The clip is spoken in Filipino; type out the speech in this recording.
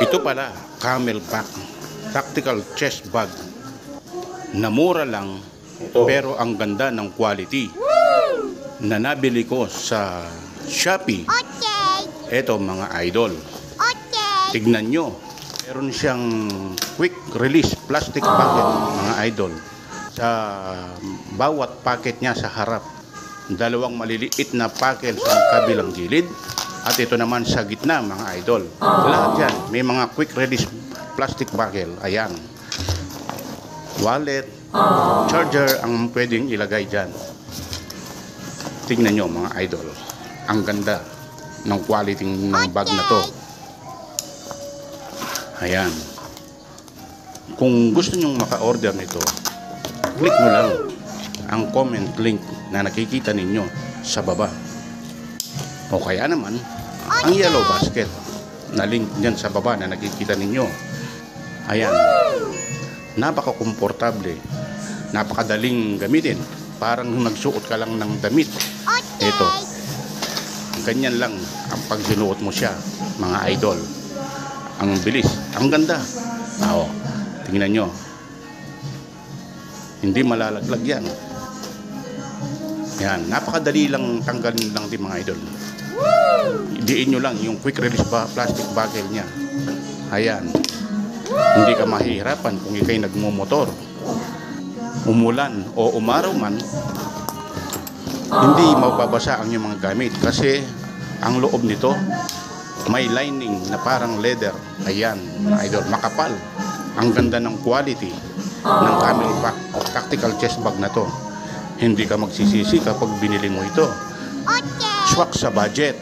Ito pala, CamelBak tactical chest bag na mura lang pero ang ganda ng quality na nabili ko sa Shopee. Ito mga idol, tignan nyo, meron siyang quick release plastic packet mga idol. Sa bawat packet niya sa harap, dalawang maliliit na packet sa kabilang gilid, at ito naman sa gitna mga idol. Lahat yan may mga quick release plastic buckle. Ayan, wallet, charger ang pwedeng ilagay dyan. Tingnan nyo mga idol, ang ganda ng quality ng bag na to. Ayan, kung gusto nyong maka-order nito, click nyo lang ang comment link na nakikita ninyo sa baba, o kaya naman ang yellow basket na link dyan sa baba na nakikita ninyo. Ayan, napaka-komportable, napakadaling gamitin, parang nagsuot ka lang ng damit. Ito, ganyan lang ang pagsinuot mo siya mga idol. Ang bilis, ang ganda. Tingnan nyo, hindi malalaglag yan. Yan, napakadali lang tanggalin lang din mga idol. Diin nyo lang yung quick release plastic buckle niya. Ayan, hindi ka mahihirapan kung ikay nagmumotor, umulan o umaraw man, hindi mababasa ang iyong mga gamit kasi ang loob nito may lining na parang leather. Ayan mga idol, makapal. Ang ganda ng quality ng CamelBak tactical chest bag na to. Hindi ka magsisisi kapag binili mo ito. Swak sa budget.